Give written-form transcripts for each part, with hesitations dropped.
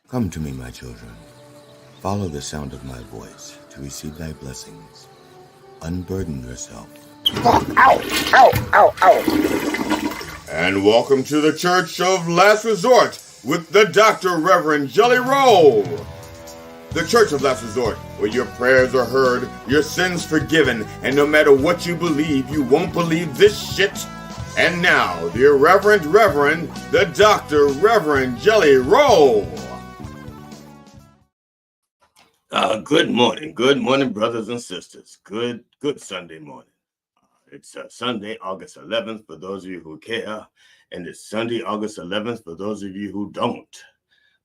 Come to me, my children. Follow the sound of my voice to receive thy blessings. Unburden yourself. Ow, ow, ow, ow. And welcome to the Church of Last Resort with the Dr. Rev Jelly Rolle. The Church of Last Resort, where your prayers are heard, your sins forgiven, and no matter what you believe, you won't believe this shit. And now, the Reverend, the Dr. Rev Jelly Rolle. Good morning, brothers and sisters. Good Sunday morning. It's Sunday, August 11th, for those of you who care, and it's Sunday, August 11th, for those of you who don't.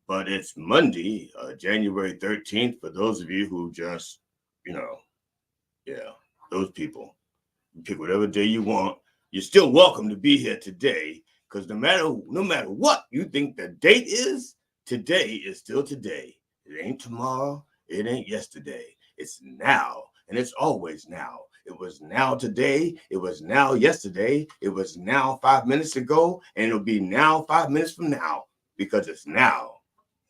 But it's Monday, January 13th, for those of you who just, those people. You pick whatever day you want. You're still welcome to be here today, because no matter what you think the date is, today is still today. It ain't tomorrow. It ain't yesterday. It's now, and it's always now. It was now today. It was now yesterday. It was now 5 minutes ago, and it'll be now 5 minutes from now, because it's now.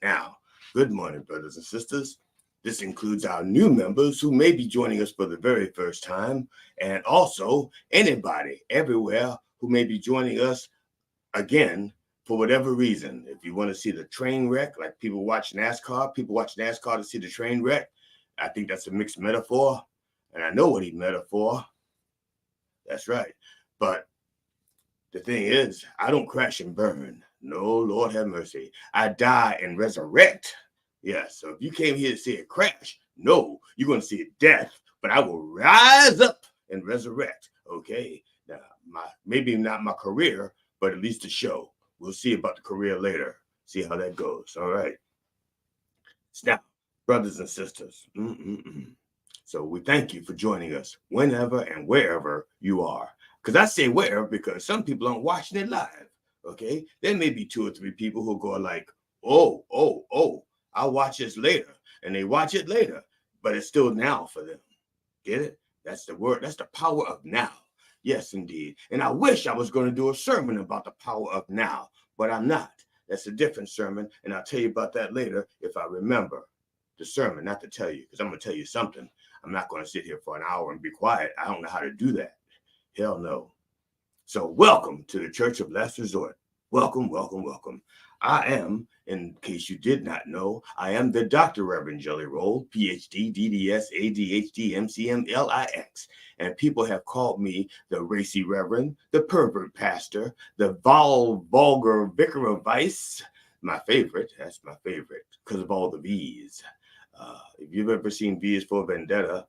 Now, good morning, brothers and sisters. This includes our new members who may be joining us for the very first time, and also anybody everywhere who may be joining us again for whatever reason. If you want to see the train wreck, like people watch NASCAR to see the train wreck. I think that's a mixed metaphor, and I know what he metaphor. That's right. But the thing is, I don't crash and burn. No, Lord have mercy. I die and resurrect. Yeah, so if you came here to see it crash, no, you're going to see it death, but I will rise up and resurrect. Okay, now maybe not my career, but at least the show. We'll see about the career later. See how that goes. All right. Now, brothers and sisters. So we thank you for joining us whenever and wherever you are. Because I say wherever because some people aren't watching it live. Okay. There may be 2 or 3 people who go like, oh, I'll watch this later. And they watch it later. But it's still now for them. Get it? That's the word. That's the power of now. Yes, indeed. And I wish I was going to do a sermon about the power of now, but I'm not. That's a different sermon, and I'll tell you about that later if I remember the sermon, not to tell you, because I'm going to tell you something. I'm not going to sit here for an hour and be quiet. I don't know how to do that. Hell no. So welcome to the Church of Last Resort. Welcome, welcome, welcome. I am, in case you did not know, I am the Dr. Rev Jelly Rolle, PhD, DDS, ADHD, MCM, LIX. And people have called me the racy reverend, the pervert pastor, the vulgar vicar of vice. My favorite, that's my favorite, because of all the V's. If you've ever seen V is for Vendetta,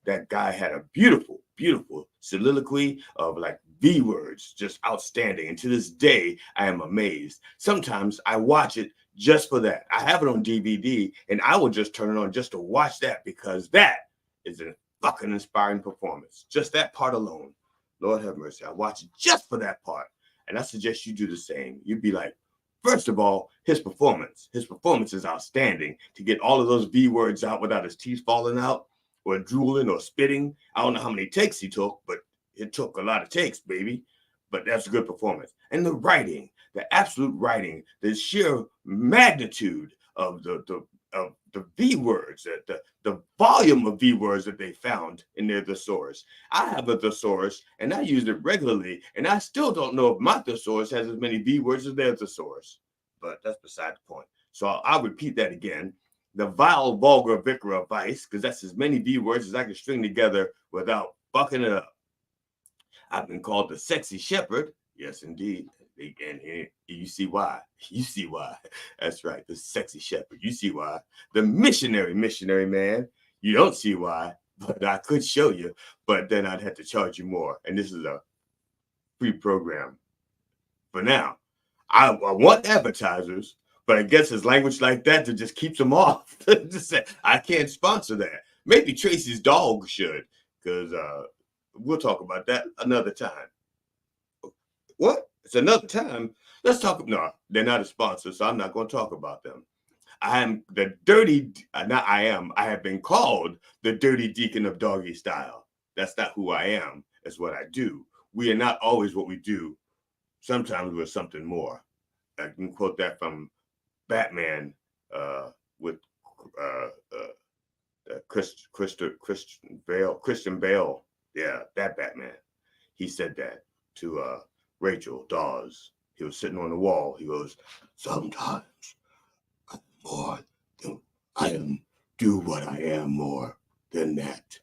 that guy had a beautiful, beautiful soliloquy of like V words, just outstanding. And to this day, I am amazed. Sometimes I watch it just for that. I have it on DVD, and I will just turn it on just to watch that because that is a fucking inspiring performance. Just that part alone. Lord have mercy. I watch it just for that part. And I suggest you do the same. You'd be like, first of all, his performance is outstanding to get all of those V words out without his teeth falling out or drooling or spitting. I don't know how many takes he took, but it took a lot of takes, baby. But that's a good performance. And the writing, the absolute writing, the sheer magnitude of the V words, the volume of V words that they found in their thesaurus. I have a thesaurus, and I use it regularly, and I still don't know if my thesaurus has as many V words as their thesaurus. But that's beside the point. So I'll repeat that again. The vile, vulgar vicar of vice, because that's as many V words as I can string together without fucking it up. I've been called the sexy shepherd. Yes, indeed. And you see why. You see why. That's right. The sexy shepherd. You see why. The missionary man. You don't see why, but I could show you, but then I'd have to charge you more. And this is a free program. For now, I want advertisers, but I guess it's language like that that just keeps them off. Just say, I can't sponsor that. Maybe Tracy's dog should, because we'll talk about that another time. What? It's another time. Let's talk. No, they're not a sponsor, so I'm not going to talk about them. I am the dirty, not I am, I have been called the dirty deacon of doggy style. That's not who I am. It's what I do. We are not always what we do. Sometimes we're something more. I can quote that from Batman with Christian Bale. Yeah, that Batman. He said that to Rachel Dawes. He was sitting on the wall. He goes, sometimes I'm more than I am, do what I am more than that,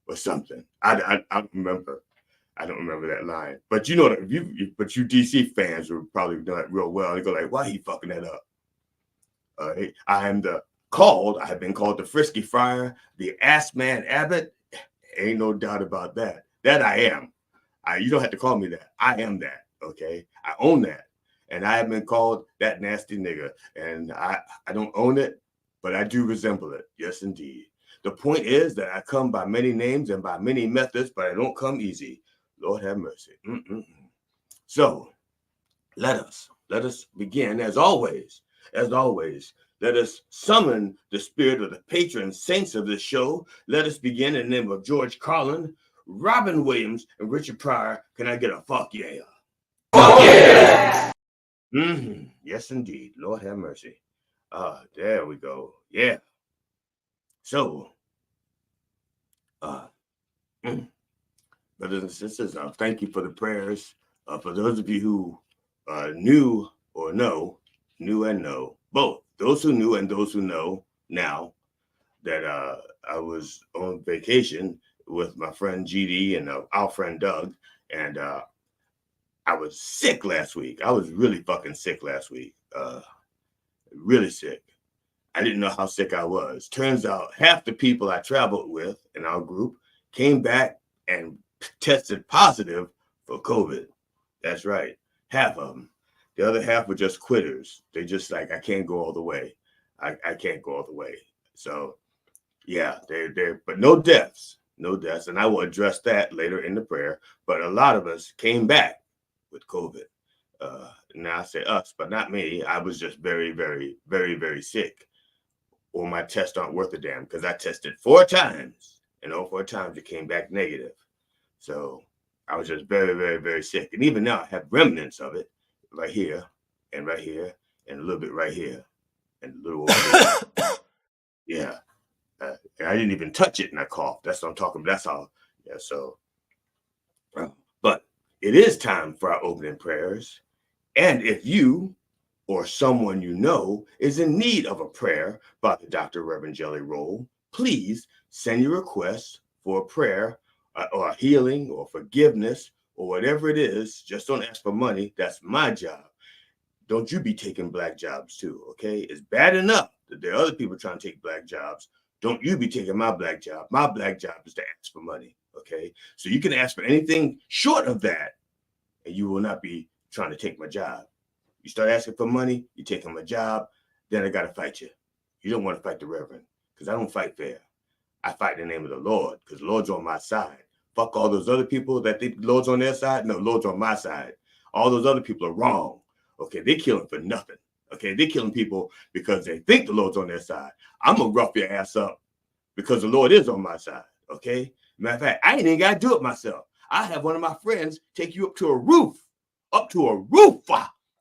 or something. I don't remember. I don't remember that line. But you know that you DC fans would probably know that real well. They go like, why he fucking that up? I have been called the Frisky Friar, the Ass Man Abbott. Ain't no doubt about that. That I am. You don't have to call me that. I am that. Okay. I own that. And I have been called that nasty nigga. And I don't own it, but I do resemble it. Yes, indeed. The point is that I come by many names and by many methods, but I don't come easy. Lord have mercy. So let us begin as always. Let us summon the spirit of the patron saints of this show. Let us begin in the name of George Carlin, Robin Williams, and Richard Pryor. Can I get a fuck yeah? Fuck yeah! Yes, indeed. Lord have mercy. There we go. Yeah. So, brothers and sisters, thank you for the prayers. For those of you who knew and know, both those who knew and those who know now, that I was on vacation with my friend GD and our friend Doug, and I was sick last week. I was really fucking sick last week. Really sick. I didn't know how sick I was. Turns out half the people I traveled with in our group came back and tested positive for COVID. That's right. Half of them. The other half were just quitters. They just like, I can't go all the way. I can't go all the way. So yeah, but no deaths. And I will address that later in the prayer. But a lot of us came back with COVID. Now I say us, but not me. I was just very, very, very, very sick. Or my tests aren't worth a damn because I tested 4 times and all 4 times it came back negative. So I was just very, very, very sick. And even now I have remnants of it right here and right here and a little bit right here and a little over here. Yeah. And I didn't even touch it and I coughed. That's what I'm talking about. That's all. Yeah. So, but it is time for our opening prayers. And if you or someone you know is in need of a prayer by the Dr. Rev Jelly Rolle, please send your requests for a prayer or a healing or forgiveness or whatever it is. Just don't ask for money. That's my job. Don't you be taking black jobs too, okay? It's bad enough that there are other people trying to take black jobs. Don't you be taking my black job. My black job is to ask for money, okay? So you can ask for anything short of that, and you will not be trying to take my job. You start asking for money, you're taking my job, then I got to fight you. You don't want to fight the Reverend, because I don't fight fair. I fight in the name of the Lord, because the Lord's on my side. Fuck all those other people that think the Lord's on their side. No, the Lord's on my side. All those other people are wrong. Okay, they're killing for nothing. Okay, they're killing people because they think the Lord's on their side. I'm going to rough your ass up because the Lord is on my side. Okay? Matter of fact, I ain't even got to do it myself. I have one of my friends take you up to a roof,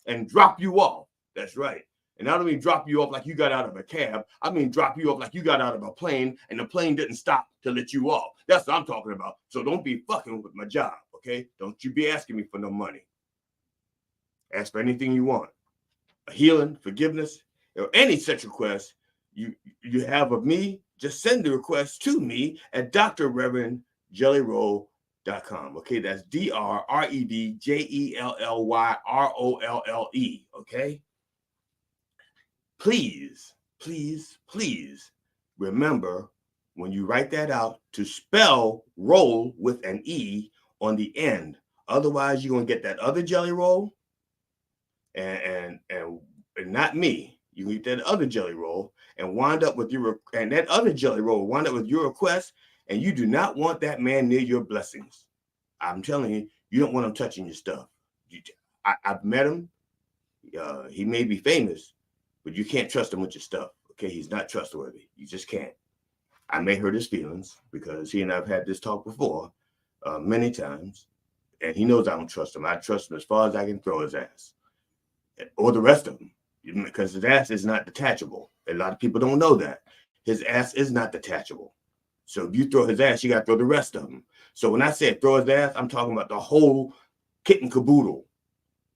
and drop you off. That's right. And I don't mean drop you off like you got out of a cab. I mean drop you off like you got out of a plane and the plane didn't stop to let you off. That's what I'm talking about. So don't be fucking with my job, okay? Don't you be asking me for no money. Ask for anything you want. A healing, forgiveness, or any such request you have of me, just send the request to me at drrevjellyrolle.com. Okay, that's DrRevJellYROLLE. Okay. Please remember when you write that out to spell roll with an E on the end. Otherwise, you're gonna get that other jelly roll, and not me. You get that other jelly roll and wind up with that other jelly roll wind up with your request, and you do not want that man near your blessings. I'm telling you, you don't want him touching your stuff. I've met him. He may be famous, but you can't trust him with your stuff. Okay, he's not trustworthy. You just can't. I may hurt his feelings because he and I've had this talk before many times, and he knows I don't trust him. I trust him as far as I can throw his ass, or the rest of him, because his ass is not detachable. A lot of people don't know that. His ass is not detachable. So if you throw his ass, you got to throw the rest of him. So when I say throw his ass, I'm talking about the whole kit and caboodle.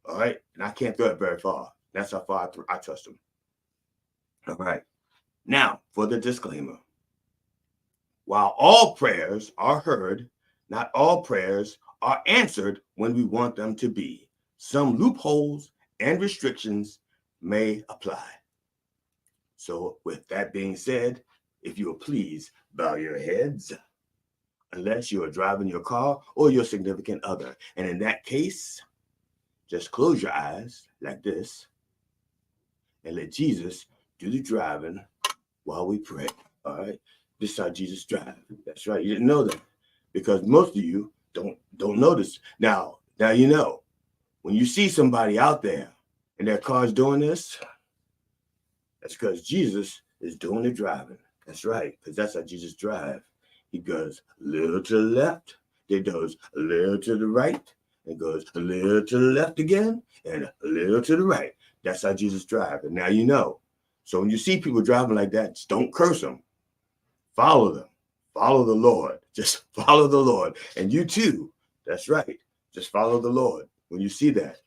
All right? And I can't throw it very far. That's how far I trust him. All right. Now, for the disclaimer. While all prayers are heard, not all prayers are answered when we want them to be. Some loopholes and restrictions may apply. So with that being said, if you will please bow your heads, unless you are driving your car or your significant other. And in that case, just close your eyes like this and let Jesus do the driving while we pray. All right? This is how Jesus drives. That's right. You didn't know that because most of you don't notice. Now you know. When you see somebody out there and their car's doing this, that's because Jesus is doing the driving. That's right, because that's how Jesus drives. He goes a little to the left, then goes a little to the right, and goes a little to the left again, and a little to the right. That's how Jesus drives. And now you know. So when you see people driving like that, just don't curse them. Follow them. Follow the Lord. Just follow the Lord. And you too. That's right. Just follow the Lord. When you see that,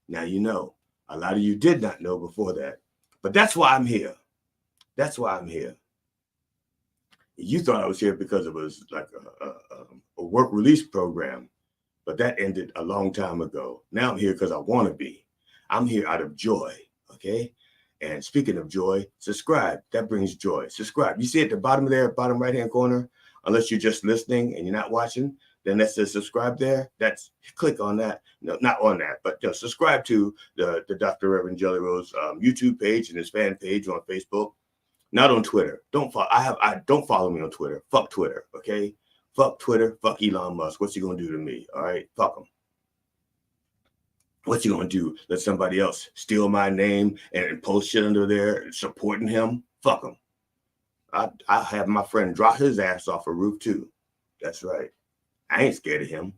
now you know. A lot of you did not know before that. But that's why I'm here. That's why I'm here. You thought I was here because it was like a work release program, but that ended a long time ago. Now I'm here because I want to be. I'm here out of joy, okay? And speaking of joy, subscribe. That brings joy. Subscribe. You see at the bottom there, bottom right-hand corner, unless you're just listening and you're not watching, then that says subscribe there. That's click on that. No, not on that, but subscribe to the Dr. Rev Jelly Rolle's YouTube page and his fan page on Facebook. Not on Twitter. Don't follow me on Twitter. Fuck Twitter, okay? Fuck Twitter. Fuck Elon Musk. What's he gonna do to me? All right, fuck him. What's he gonna do? Let somebody else steal my name and post shit under there supporting him? Fuck him. I have my friend drop his ass off a roof too. That's right. I ain't scared of him.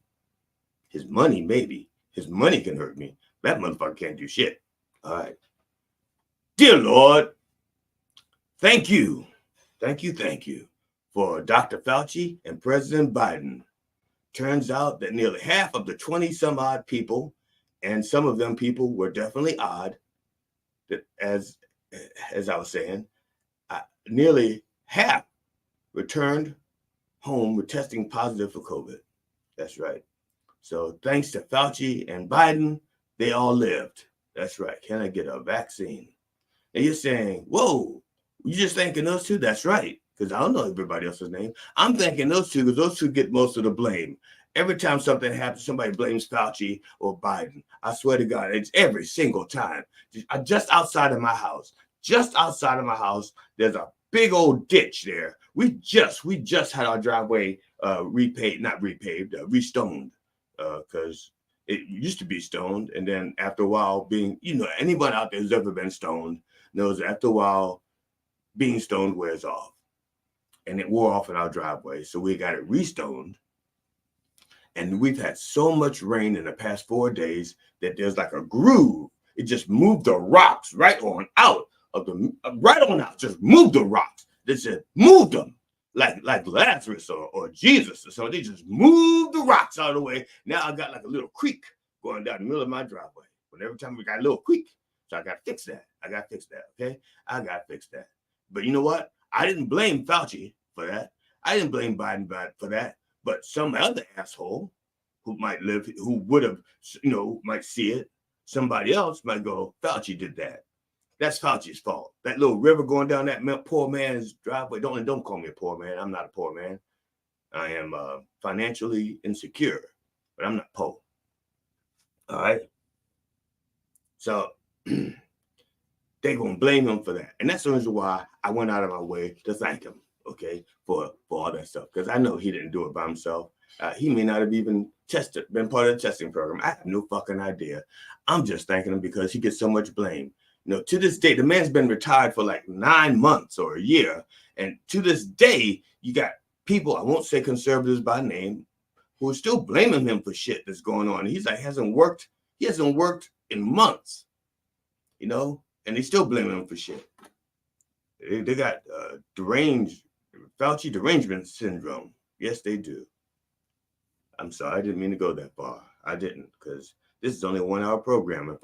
His money, maybe. His money can hurt me. That motherfucker can't do shit. All right. Dear Lord, thank you for Dr. Fauci and President Biden. Turns out that nearly half of the 20 some odd people, and some of them people were definitely odd, that as I was saying, nearly half returned home with testing positive for COVID. That's right. So thanks to Fauci and Biden, they all lived. That's right. Can I get a vaccine? And you're saying, whoa, you just thanking those two? That's right. Because I don't know everybody else's name. I'm thanking those two because those two get most of the blame. Every time something happens, somebody blames Fauci or Biden. I swear to God, it's every single time. Just outside of my house, there's a big old ditch there. We just had our driveway restoned because it used to be stoned. And then after a while anyone out there who's ever been stoned knows that after a while being stoned wears off. And it wore off in our driveway. So we got it restoned. And we've had so much rain in the past 4 days that there's like a groove. It just moved the rocks right on out. Just moved the rocks. They said, moved them like Lazarus or Jesus or something. They just moved the rocks out of the way. Now I got like a little creek going down the middle of my driveway. But every time we got a little creek, so I got to fix that. Okay? I got to fix that. But you know what? I didn't blame Fauci for that. I didn't blame Biden for that. But some other asshole who might see it, somebody else might go, Fauci did that. That's Fauci's fault. That little river going down that poor man's driveway. Don't call me a poor man. I'm not a poor man. I am financially insecure, but I'm not poor. All right. So they're going to blame him for that. And that's the reason why I went out of my way to thank him, okay, for all that stuff. Because I know he didn't do it by himself. He may not have even been part of the testing program. I have no fucking idea. I'm just thanking him because he gets so much blame. To this day, the man's been retired for like 9 months or a year. And to this day, you got people, I won't say conservatives by name, who are still blaming him for shit that's going on. He's like, he hasn't worked in months, and they still blaming him for shit. They got Fauci derangement syndrome. Yes, they do. I'm sorry, I didn't mean to go that far. I didn't, because this is only a 1 hour program.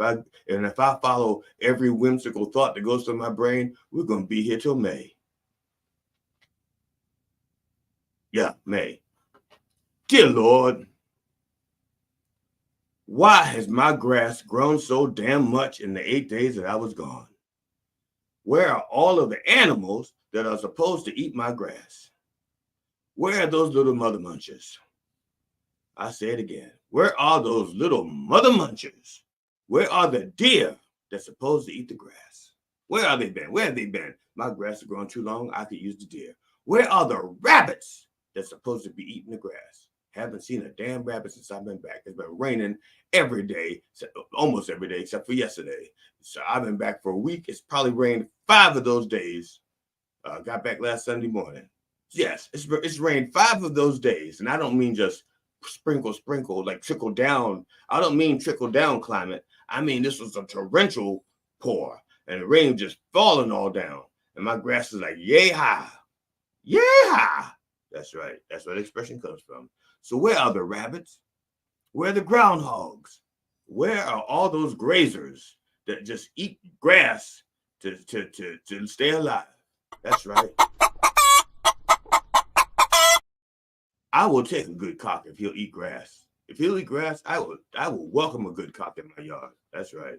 If I follow every whimsical thought that goes through my brain, we're going to be here till May. Yeah, May. Dear Lord, why has my grass grown so damn much in the 8 days that I was gone? Where are all of the animals that are supposed to eat my grass? Where are those little mother munchers? I say it again. Where are those little mother munchers? Where are the deer that's supposed to eat the grass? Where are they been? Where have they been? My grass is growing too long. I could use the deer. Where are the rabbits that's supposed to be eating the grass? Haven't seen a damn rabbit since I've been back. It's been raining every day, almost every day, except for yesterday. So I've been back for a week. It's probably rained 5 of those days. Got back last Sunday morning. Yes, it's rained 5 of those days. And I don't mean just sprinkle, like trickle down. I don't mean trickle down climate. I mean, this was a torrential pour and the rain just falling all down. And my grass is like, yay high. Yay high. That's right. That's where the expression comes from. So where are the rabbits? Where are the groundhogs? Where are all those grazers that just eat grass to stay alive? That's right. I will take a good cock if he'll eat grass. If he'll eat grass, I will welcome a good cock in my yard. That's right.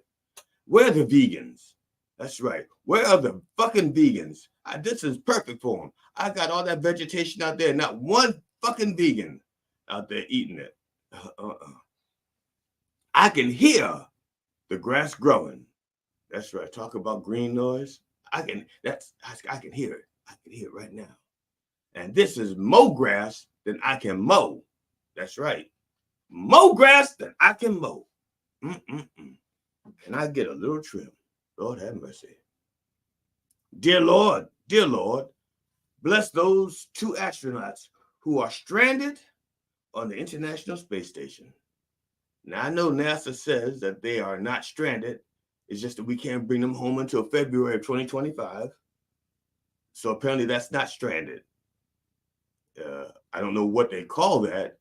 Where are the vegans? That's right. Where are the fucking vegans? This is perfect for them. I got all that vegetation out there. Not one fucking vegan out there eating it. I can hear the grass growing. That's right. Talk about green noise. I can hear it. I can hear it right now. And this is more grass than I can mow. That's right. More grass than I can mow. Can I get a little trim? Lord have mercy. Dear Lord, bless those 2 astronauts who are stranded on the International Space Station. Now, I know NASA says that they are not stranded. It's just that we can't bring them home until February of 2025. So apparently that's not stranded. I don't know what they call that.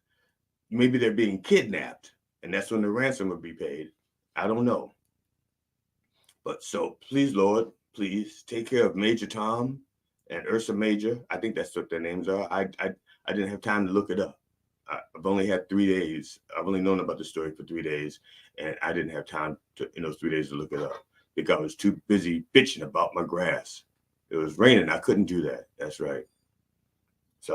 Maybe they're being kidnapped, and that's when the ransom will be paid. I don't know. But so please, Lord, please take care of Major Tom and Ursa Major. I think that's what their names are. I didn't have time to look it up. I've only had 3 days. I've only known about the story for 3 days, and I didn't have time in those 3 days to look it up because I was too busy bitching about my grass. It was raining. I couldn't do that. That's right. So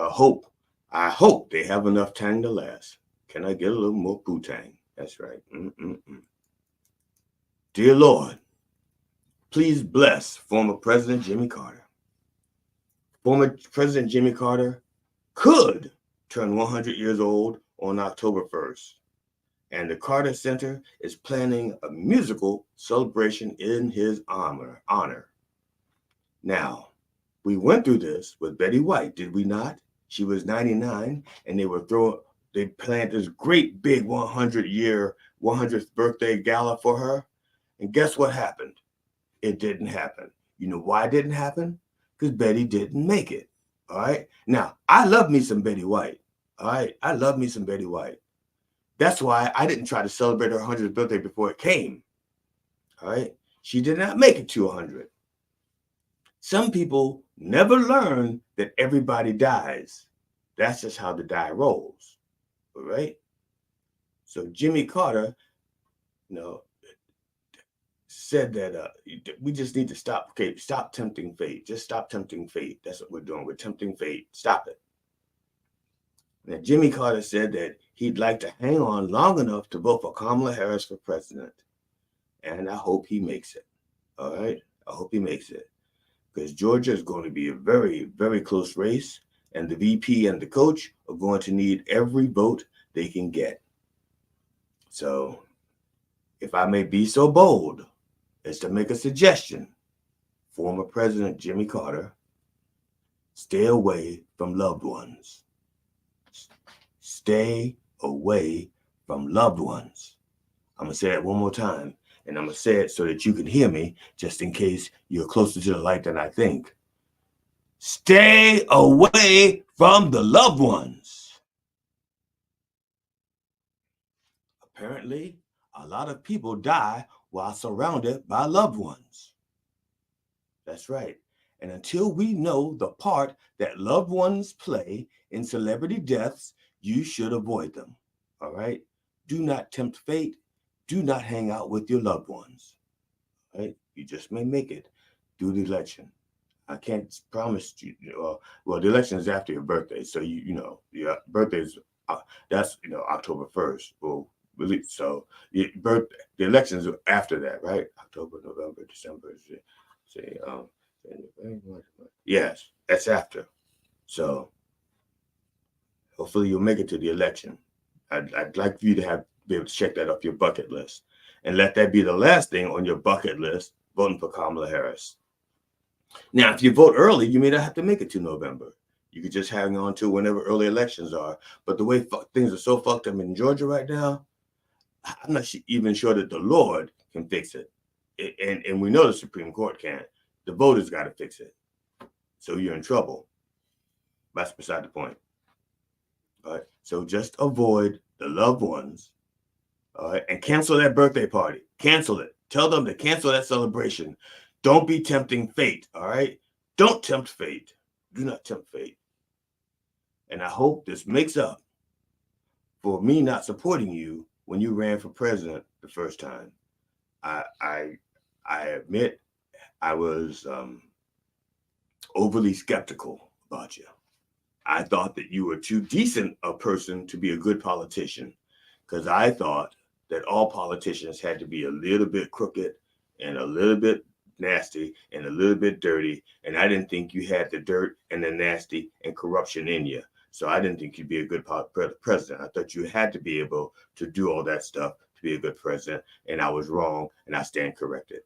I hope they have enough tang to last. Can I get a little more poo-tang? That's right. Dear Lord, please bless former President Jimmy Carter. Former President Jimmy Carter could turn 100 years old on October 1st. And the Carter Center is planning a musical celebration in his honor. Now, we went through this with Betty White, did we not? She was 99, and they planned this great big 100th birthday gala for her. And guess what happened? It didn't happen. You know why it didn't happen? Because Betty didn't make it. All right. Now, I love me some Betty White. All right. I love me some Betty White. That's why I didn't try to celebrate her 100th birthday before it came. All right. She did not make it to 100. Some people never learn that everybody dies. That's just how the die rolls. All right. So Jimmy Carter, said that we just need to stop. Okay, stop tempting fate. Just stop tempting fate. That's what we're doing. We're tempting fate. Stop it. Now, Jimmy Carter said that he'd like to hang on long enough to vote for Kamala Harris for president. And I hope he makes it. All right. I hope he makes it. Because Georgia is going to be a very, very close race. And the VP and the coach are going to need every vote they can get. So, if I may be so bold, is to make a suggestion. Former President Jimmy Carter, stay away from loved ones. Stay away from loved ones. I'm going to say that one more time, and I'm going to say it so that you can hear me, just in case you're closer to the light than I think. Stay away from the loved ones. Apparently, a lot of people die while surrounded by loved ones. That's right. And until we know the part that loved ones play in celebrity deaths, you should avoid them. All right? Do not tempt fate. Do not hang out with your loved ones. All right? You just may make it through the election. I can't promise you. Well, the election is after your birthday, so your birthday is that's October 1st. Well, really, so the elections are after that, right? October, November, December. Yes, that's after. So hopefully you'll make it to the election. I'd like for you to be able to check that off your bucket list, and let that be the last thing on your bucket list: voting for Kamala Harris. Now, if you vote early, you may not have to make it to November. You could just hang on to whenever early elections are. But the way things are so fucked up in Georgia right now, I'm not even sure that the Lord can fix it. And we know the Supreme Court can't. The voters got to fix it. So you're in trouble. That's beside the point. All right. So just avoid the loved ones. All right. And cancel that birthday party. Cancel it. Tell them to cancel that celebration. Don't be tempting fate. All right. Don't tempt fate. Do not tempt fate. And I hope this makes up for me not supporting you when you ran for president the first time. I admit I was overly skeptical about you. I thought that you were too decent a person to be a good politician, because I thought that all politicians had to be a little bit crooked and a little bit nasty and a little bit dirty. And I didn't think you had the dirt and the nasty and corruption in you. So I didn't think you'd be a good president. I thought you had to be able to do all that stuff to be a good president. And I was wrong, and I stand corrected.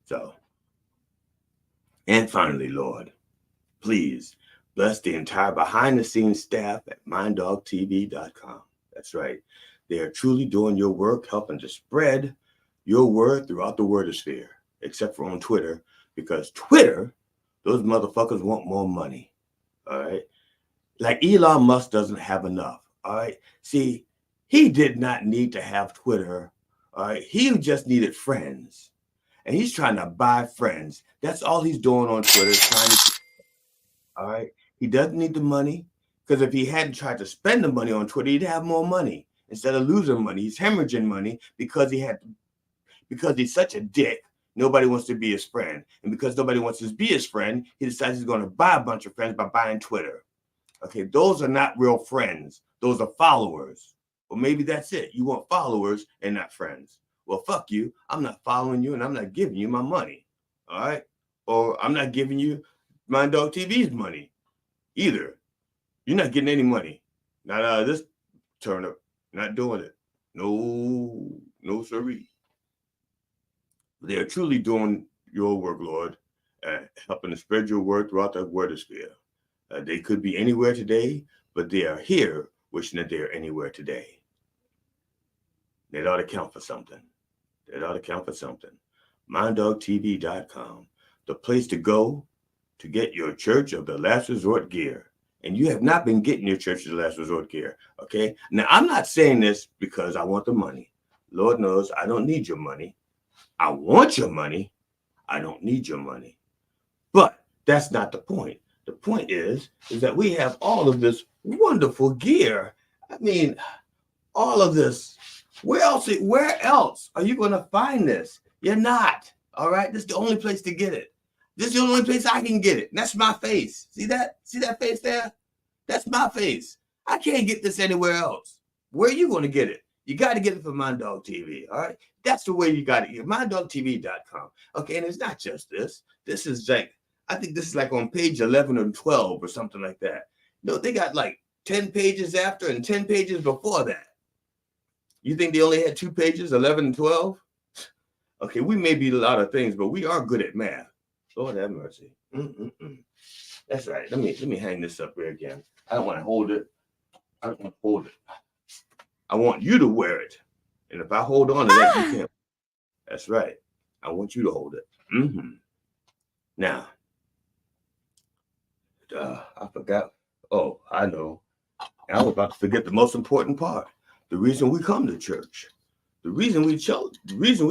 So, and finally, Lord, please bless the entire behind-the-scenes staff at minddogtv.com. That's right. They are truly doing your work, helping to spread your word throughout the wordosphere, except for on Twitter, because Twitter, those motherfuckers want more money. All right. Like Elon Musk doesn't have enough. All right. See, he did not need to have Twitter. All right. He just needed friends. And he's trying to buy friends. That's all he's doing on Twitter. All right. He doesn't need the money, because if he hadn't tried to spend the money on Twitter, he'd have more money instead of losing money. He's hemorrhaging money because he's such a dick. Nobody wants to be his friend. And because nobody wants to be his friend, he decides he's going to buy a bunch of friends by buying Twitter. Okay, those are not real friends. Those are followers. Well, maybe that's it. You want followers and not friends. Well, fuck you. I'm not following you, and I'm not giving you my money. All right? Or I'm not giving you Mind Dog TV's money either. You're not getting any money. Not out of this turnip. Not doing it. No, sirree. They are truly doing your work, Lord, helping to spread your word throughout the wordosphere. They could be anywhere today, but they are here wishing that they are anywhere today. That ought to count for something. MindDogTV.com, the place to go to get your Church of the Last Resort gear. And you have not been getting your Church of the Last Resort gear, okay? Now, I'm not saying this because I want the money. Lord knows I don't need your money. I want your money. I don't need your money. But that's not the point. The point is that we have all of this wonderful gear. I mean, all of this. Where else are you going to find this? You're not. All right? This is the only place to get it. This is the only place I can get it. And that's my face. See that? See that face there? That's my face. I can't get this anywhere else. Where are you going to get it? You got to get it from Mind Dog TV, all right? That's the way you got to get minddogtv.com. Okay, and it's not just this. This is like, I think this is like on page 11 or 12 or something like that. No, they got like 10 pages after and 10 pages before that. You think they only had 2 pages, 11 and 12? Okay, we may be a lot of things, but we are good at math. Lord have mercy. That's right. Let me hang this up here again. I don't want to hold it. I don't want to hold it. I want you to wear it. And if I hold on to that, you can't. That's right. I want you to hold it. Now, I forgot. Oh, I know. I was about to forget the most important part. The reason we come to church. The reason we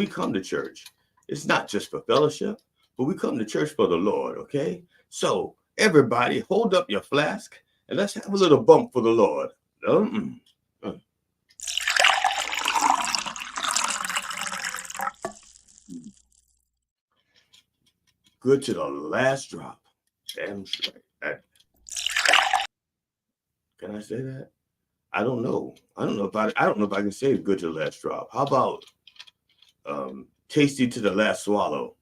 come to church. It's not just for fellowship, but we come to church for the Lord, okay? So, everybody, hold up your flask and let's have a little bump for the Lord. Good to the last drop. Damn straight. Can I say that? I don't know. I don't know if I can say good to the last drop. How about tasty to the last swallow?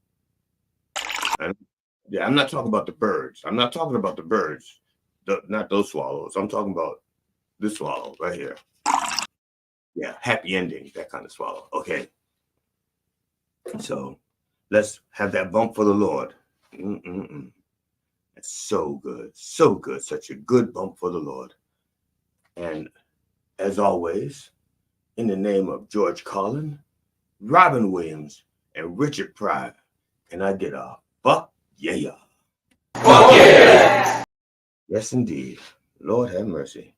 Yeah, I'm not talking about the birds. I'm not talking about the birds. Not those swallows. I'm talking about this swallow right here. Yeah, happy ending, that kind of swallow. Okay. So let's have that bump for the Lord. That's so good. So good. Such a good bump for the Lord. And as always, in the name of George Carlin, Robin Williams, and Richard Pryor, can I get a fuck yeah? Fuck yeah! Yes, indeed. Lord have mercy.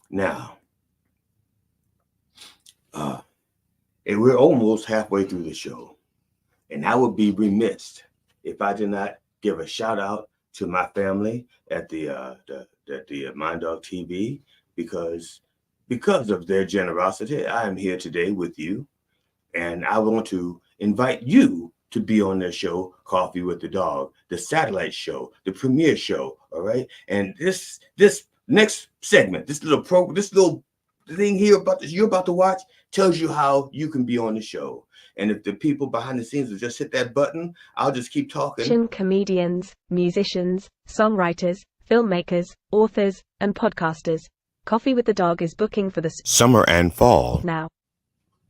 Now, we're almost halfway through the show, and I would be remiss if I did not give a shout out to my family at the Mind Dog TV because of their generosity. I am here today with you, and I want to invite you to be on their show, Coffee with the Dog, the satellite show, the premiere show. All right, and this next segment, this little thing here you're about to watch tells you how you can be on the show. And if the people behind the scenes will just hit that button, I'll just keep talking. Comedians, musicians, songwriters, filmmakers, authors, and podcasters. Coffee with the Dog is booking for the Summer and fall. now.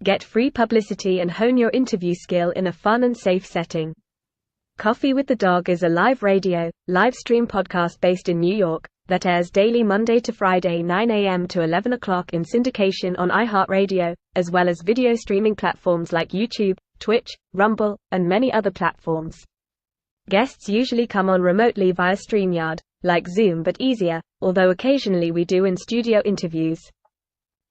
Get free publicity and hone your interview skill in a fun and safe setting. Coffee with the Dog is a live radio, live stream podcast based in New York that airs daily Monday to Friday 9 a.m. to 11 o'clock in syndication on iHeartRadio, as well as video streaming platforms like YouTube, Twitch, Rumble, and many other platforms. Guests usually come on remotely via StreamYard, like Zoom but easier, although occasionally we do in-studio interviews.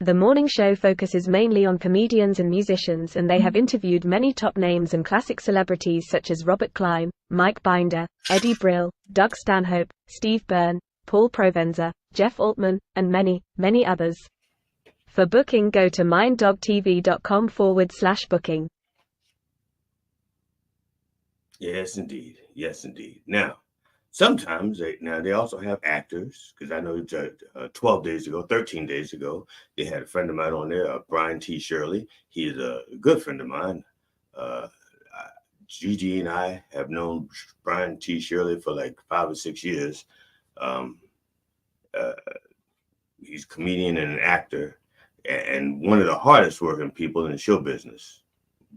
The morning show focuses mainly on comedians and musicians, and they have interviewed many top names and classic celebrities such as Robert Klein, Mike Binder, Eddie Brill, Doug Stanhope, Steve Byrne, Paul Provenza, Jeff Altman, and many, many others. For booking, go to minddogtv.com/booking. Yes, indeed. Yes, indeed. Now, sometimes they also have actors, because I know 13 days ago, they had a friend of mine on there, Brian T. Shirley. He's a good friend of mine. Gigi and I have known Brian T. Shirley for like 5 or 6 years. He's a comedian and an actor, and one of the hardest working people in the show business,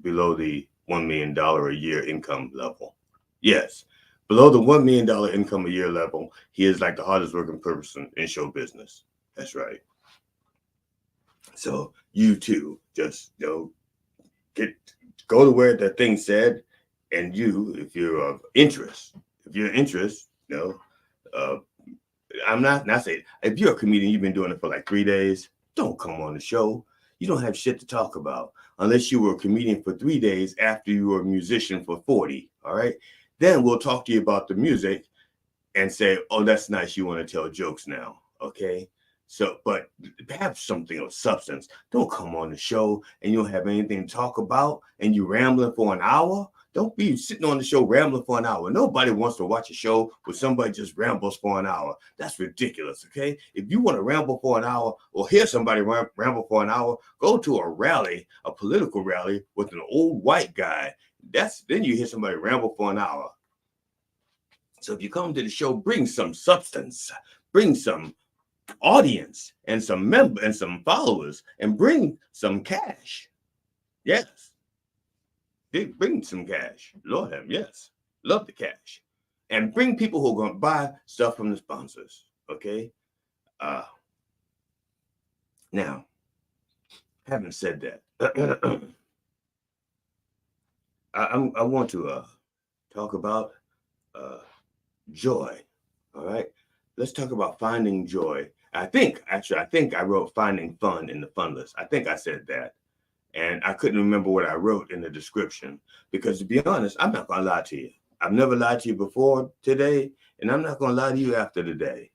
below the $1 million a year income level. Yes. Below the $1 million income a year level, he is like the hardest working person in show business. That's right. So you too, just go to where the thing said, and if you're of interest, I'm not saying if you're a comedian, you've been doing it for like 3 days, don't come on the show. You don't have shit to talk about unless you were a comedian for 3 days after you were a musician for 40. All right. Then we'll talk to you about the music and say, oh, that's nice. You want to tell jokes now. Okay. So, but have something of substance. Don't come on the show and you don't have anything to talk about and you rambling for an hour. Don't be sitting on the show rambling for an hour. Nobody wants to watch a show where somebody just rambles for an hour. That's ridiculous. Okay. If you want to ramble for an hour or hear somebody ramble for an hour, go to a rally, a political rally with an old white guy. Then you hear somebody ramble for an hour. So if you come to the show, bring some substance, bring some audience and some followers, and bring some cash. Yes. bring some cash. Lord have, yes, love the cash, and bring people who are going to buy stuff from the sponsors. Okay. Now, having said that, I want to talk about joy. All right. Let's talk about finding joy. I think I wrote finding fun in the funless. I think I said that. And I couldn't remember what I wrote in the description because, to be honest, I'm not going to lie to you. I've never lied to you before today, and I'm not going to lie to you after today.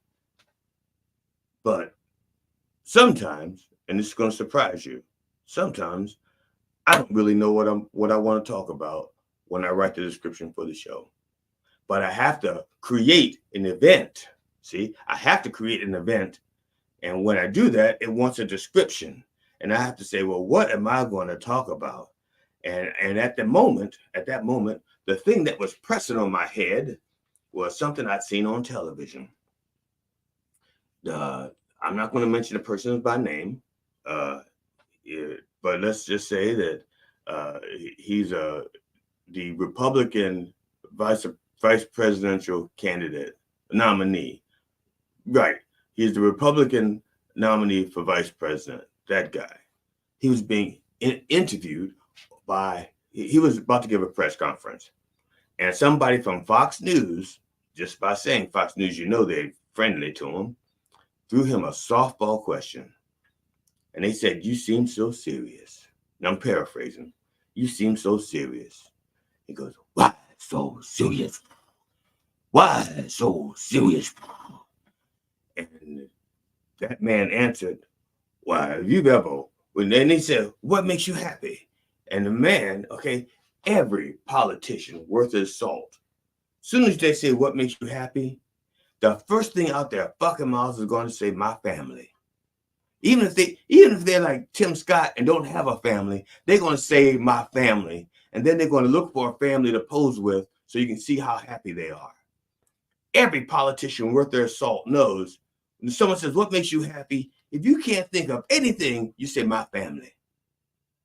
But sometimes, and this is going to surprise you, sometimes I don't really know what I want to talk about when I write the description for the show. But I have to create an event. See, I have to create an event. And when I do that, it wants a description. And I have to say, well, what am I going to talk about? And at that moment, the thing that was pressing on my head was something I'd seen on television. I'm not going to mention the person by name, but let's just say that he's the Republican vice presidential candidate nominee. Right. He's the Republican nominee for vice president. That guy. He was being interviewed he was about to give a press conference. And somebody from Fox News, just by saying Fox News, they're friendly to him, threw him a softball question. And they said, "You seem so serious." And I'm paraphrasing. "You seem so serious." He goes, "Why so serious? Why so serious?" And that man answered, "Why, if you've ever," and then he said, "What makes you happy?" And the man, okay, every politician worth his salt, as soon as they say, "What makes you happy?" the first thing out their fucking mouths is going to say, "My family." Even if they're like Tim Scott and don't have a family, they're going to say, "My family." And then they're going to look for a family to pose with so you can see how happy they are. Every politician worth their salt knows when someone says, "What makes you happy?" if you can't think of anything, you say, "My family."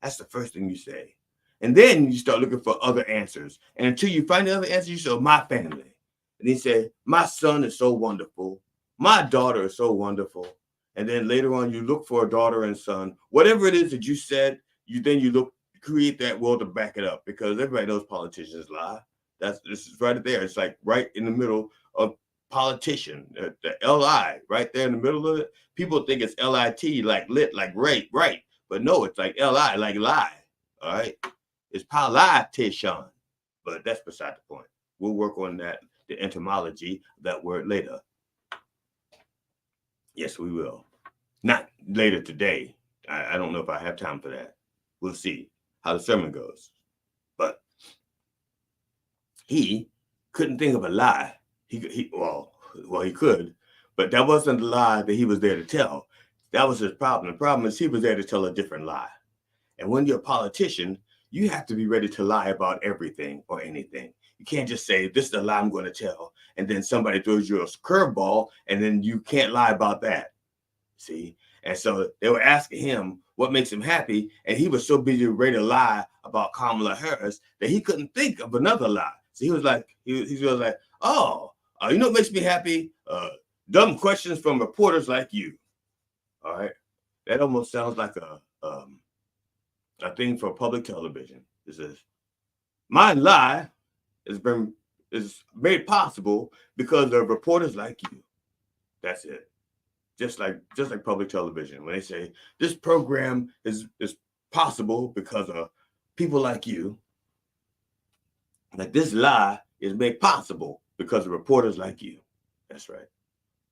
That's the first thing you say. And then you start looking for other answers. And until you find the other answer, you say, "My family." And he said, "My son is so wonderful. My daughter is so wonderful." And then later on, you look for a daughter and son. Whatever it is that you said, you create that world to back it up, because everybody knows politicians lie. This is right there. It's like right in the middle of politician, the L-I, right there in the middle of it. People think it's L-I-T, like lit, like right. But no, it's like L-I, like lie. All right. It's politician. But that's beside the point. We'll work on that, the etymology of that word later. Yes, we will. Not later today. I don't know if I have time for that. We'll see how the sermon goes. But he couldn't think of a lie. He could, but that wasn't the lie that he was there to tell. That was his problem. The problem is he was there to tell a different lie. And when you're a politician, you have to be ready to lie about everything or anything. You can't just say, "This is the lie I'm going to tell," and then somebody throws you a curveball, and then you can't lie about that. See? And so they were asking him what makes him happy, and he was so busy ready to lie about Kamala Harris that he couldn't think of another lie. So he was like, "Oh, you know what makes me happy? Dumb questions from reporters like you." All right. That almost sounds like a thing for public television. It says, "My lie is made possible because of reporters like you." That's it. Just like public television, when they say this program is possible because of people like you, like this lie is made possible because of reporters like you. That's right.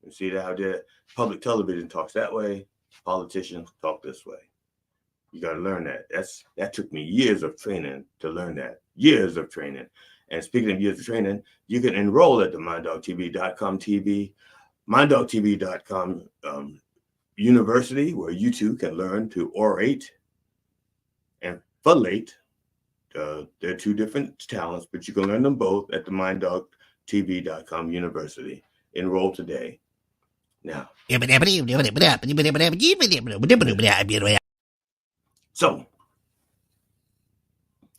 You see how public television talks that way, politicians talk this way. You got to learn that. That took me years of training to learn that. Years of training. And speaking of years of training, you can enroll at the minddogtv.com minddogtv.com university, where you too can learn to orate and funlate. They're two different talents, but you can learn them both at the minddogtv.com university. Enroll today. Now, so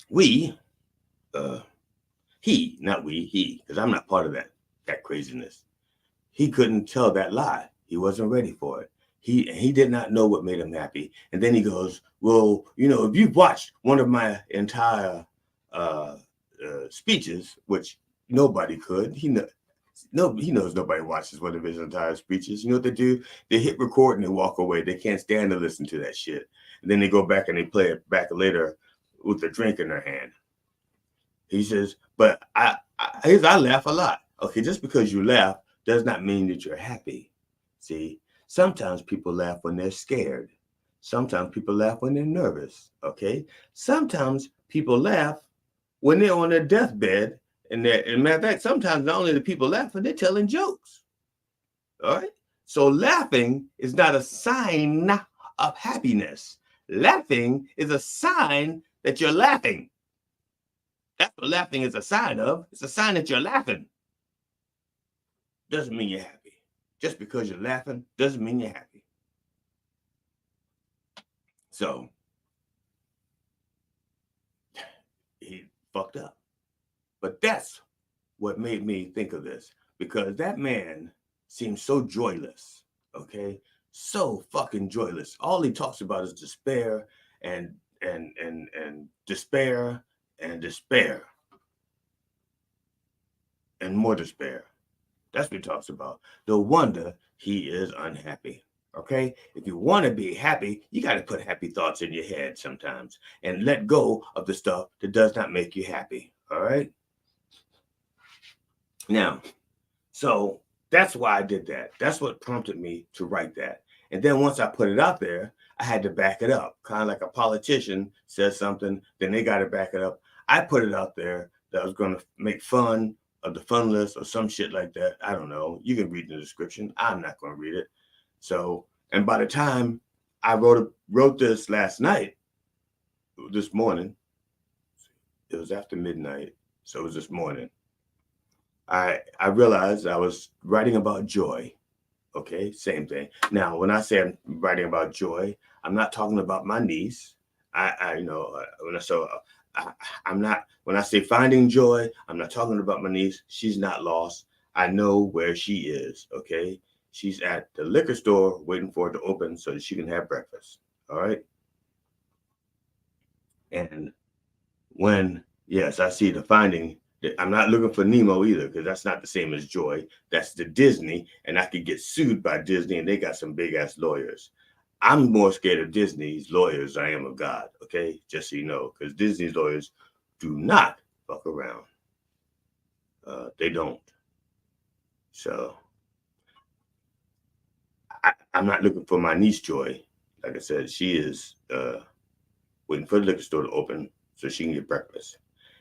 we he, not we, he, because I'm not part of that craziness. He couldn't tell that lie. He wasn't ready for it. He did not know what made him happy. And then he goes, well, if you've watched one of my entire speeches, which nobody could, he knows nobody watches one of his entire speeches. You know what they do? They hit record and they walk away. They can't stand to listen to that shit. And then they go back and they play it back later with a drink in their hand. He says, but I laugh a lot. Okay, just because you laugh does not mean that you're happy. See, sometimes people laugh when they're scared. Sometimes people laugh when they're nervous. Okay, sometimes people laugh when they're on their deathbed. And matter of fact, sometimes not only do people laughing, they're telling jokes. All right. So laughing is not a sign of happiness. Laughing is a sign that you're laughing. That's what laughing is a sign of. It's a sign that you're laughing. Doesn't mean you're happy. Just because you're laughing doesn't mean you're happy. So he fucked up. But that's what made me think of this, because that man seems so joyless, okay? So fucking joyless. All he talks about is despair and despair and despair and more despair. That's what he talks about. No wonder he is unhappy. Okay, if you want to be happy, you got to put happy thoughts in your head sometimes and let go of the stuff that does not make you happy. All right. Now, so that's why I did that. That's what prompted me to write that. And then once I put it out there, I had to back it up. Kind of like a politician says something, then they got to back it up. I put it out there that I was going to make fun of the funless or some shit like that. I don't know. You can read the description. I'm not going to read it. So, and by the time I wrote this last night, this morning, it was after midnight. So it was this morning. I realized I was writing about joy. Okay, same thing. Now, when I say I'm writing about joy, I'm not talking about my niece. I'm not, when I say finding joy, I'm not talking about my niece. She's not lost. I know where she is. Okay, she's at the liquor store waiting for it to open so that she can have breakfast. All right. And yes, I see the finding. I'm not looking for Nemo either, because that's not the same as joy. That's the Disney, and I could get sued by Disney, and they got some big ass lawyers. I'm more scared of Disney's lawyers than I am of God. Okay, just so you know, because Disney's lawyers do not fuck around. They don't. So I'm not looking for my niece Joy. Like I said, she is waiting for the liquor store to open so she can get breakfast.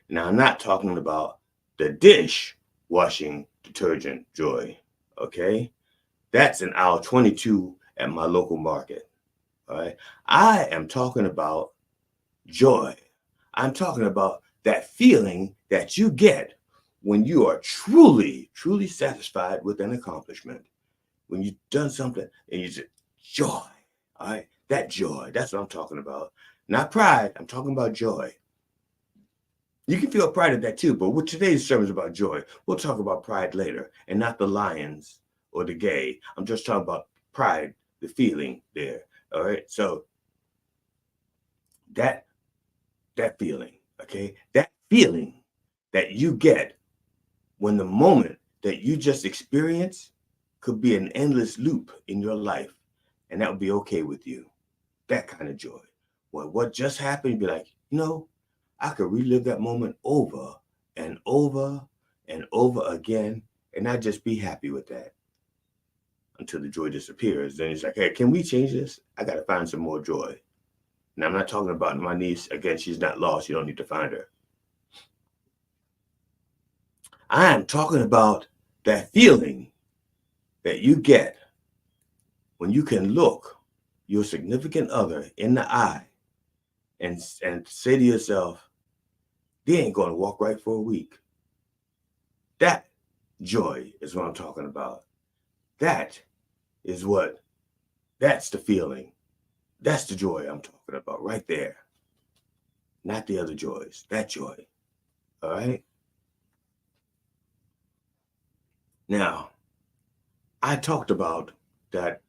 Now, I'm not talking about the dish washing detergent Joy, okay? That's in aisle 22 at my local market, all right? I am talking about joy. I'm talking about that feeling that you get when you are truly, truly satisfied with an accomplishment. When you've done something and you just joy, all right? That joy, that's what I'm talking about. Not pride, I'm talking about joy. You can feel pride at that too, but with today's sermon is about joy. We'll talk about pride later, and not the lions or the gay. I'm just talking about pride, the feeling there. All right. So that feeling, okay, that feeling that you get when the moment that you just experience could be an endless loop in your life, and that would be okay with you. That kind of joy. Well, what just happened, you'd be like, I could relive that moment over and over and over again, and I'd just be happy with that until the joy disappears. Then it's like, hey, can we change this? I got to find some more joy. And I'm not talking about my niece. Again, she's not lost. You don't need to find her. I am talking about that feeling that you get when you can look your significant other in the eye and say to yourself, they ain't going to walk right for a week. That joy is what I'm talking about. That's the feeling. That's the joy I'm talking about right there. Not the other joys, that joy. All right. Now, I talked about that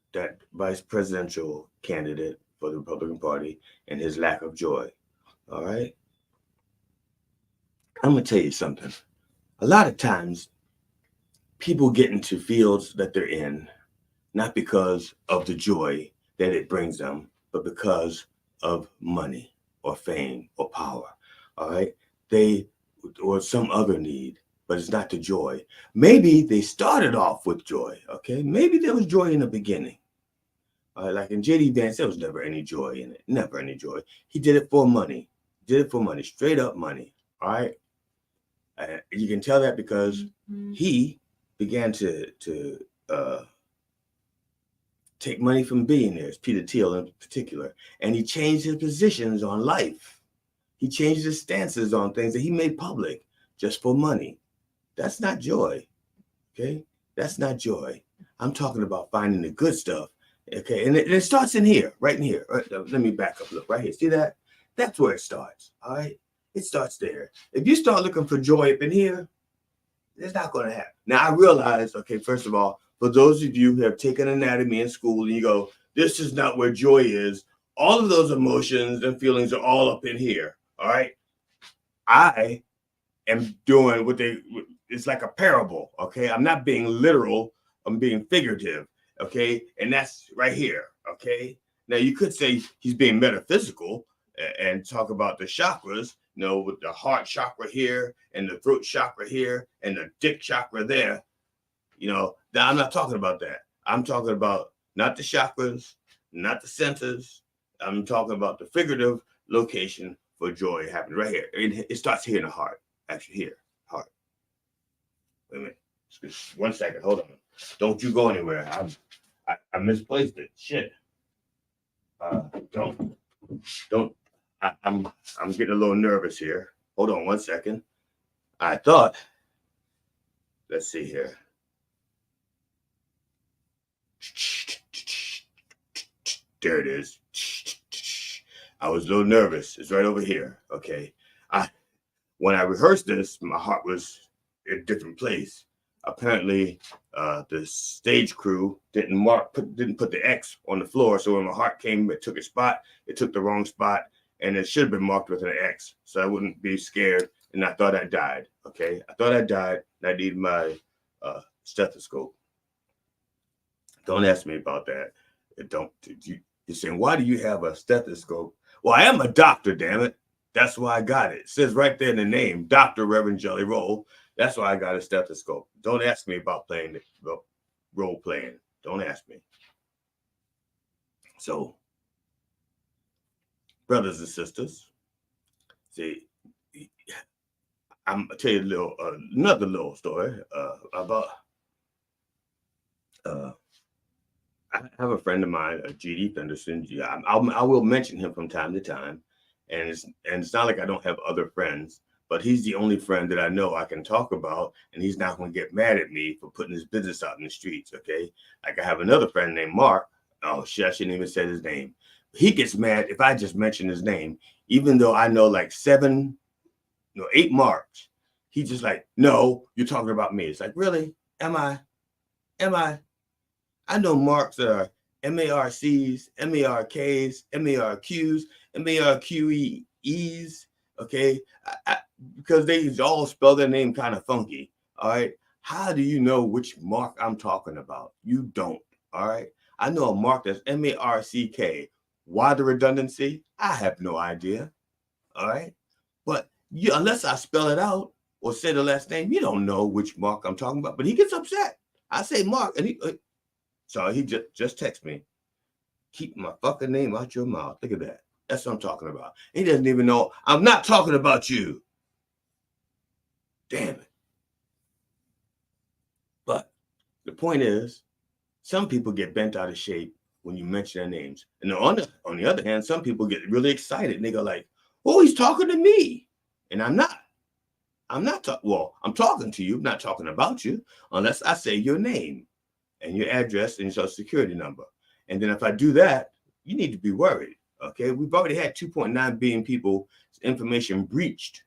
vice presidential candidate for the Republican Party and his lack of joy. All right. I'm gonna tell you something. A lot of times, people get into fields that they're in not because of the joy that it brings them, but because of money or fame or power. All right. They or some other need, but it's not the joy. Maybe they started off with joy. Okay. Maybe there was joy in the beginning. Like in JD Vance, there was never any joy in it. Never any joy. He did it for money. Did it for money. Straight up money. All right. You can tell that because he began to take money from billionaires, Peter Thiel in particular, and he changed his positions on life. He changed his stances on things that he made public just for money. That's not joy, okay? That's not joy. I'm talking about finding the good stuff, okay? And it starts in here, right in here. Right, let me back up, look, right here. See that? That's where it starts, all right? It starts there. If you start looking for joy up in here, it's not going to happen. Now, I realize, okay, first of all, for those of you who have taken anatomy in school and you go, this is not where joy is, all of those emotions and feelings are all up in here, all right? I am doing it's like a parable, okay? I'm not being literal, I'm being figurative, okay? And that's right here, okay? Now, you could say he's being metaphysical and talk about the chakras, with the heart chakra here and the throat chakra here and the dick chakra there. Now I'm not talking about that. I'm talking about not the chakras, not the centers. I'm talking about the figurative location for joy happening right here. It starts here in the heart. Actually, here, heart. Wait a minute. Just 1 second. Hold on. Don't you go anywhere. I misplaced it. Shit. Don't. I'm getting a little nervous here. Hold on 1 second. I thought. Let's see here. There it is. I was a little nervous. It's right over here. Okay. When I rehearsed this, my heart was in a different place. Apparently, the stage crew didn't put the X on the floor. So when my heart came, it took a spot. It took the wrong spot, and it should have been marked with an X, so I wouldn't be scared. And I thought I died. Okay, I thought I died, and I needed my stethoscope. Don't ask me about that. You're saying, why do you have a stethoscope? Well, I am a doctor, damn it. That's why I got it. It says right there in the name, Dr. Rev Jelly Rolle. That's why I got a stethoscope. Don't ask me about playing the role playing. Don't ask me. So, brothers and sisters, see, I'm gonna tell you another little story about. I have a friend of mine, G.D. Fenderson. I will mention him from time to time, and it's not like I don't have other friends, but he's the only friend that I know I can talk about, and he's not going to get mad at me for putting his business out in the streets. Okay, like I have another friend named Mark. Oh shit, I shouldn't even say his name. He gets mad if I just mention his name, even though I know like 8 Marks. He's just like, no, you're talking about me. It's like, really? Am I? I know marks that are MARCs, MARKs, MARQs, MARQEs, okay? Because they all spell their name kind of funky, all right? How do you know which mark I'm talking about? You don't, all right? I know a mark that's MARCK. Why the redundancy? I have no idea, all right? But unless I spell it out or say the last name, you don't know which mark I'm talking about. But he gets upset. I say Mark, and he just text me. Keep my fucking name out your mouth. Look at that. That's what I'm talking about. He doesn't even know I'm not talking about you. Damn it. But the point is, some people get bent out of shape when you mention their names. And on the other hand, some people get really excited and they go like, oh, he's talking to me. And I'm not. I'm talking to you, not talking about you, unless I say your name and your address and your social security number. And then if I do that, you need to be worried, okay? We've already had 2.9 billion people information breached,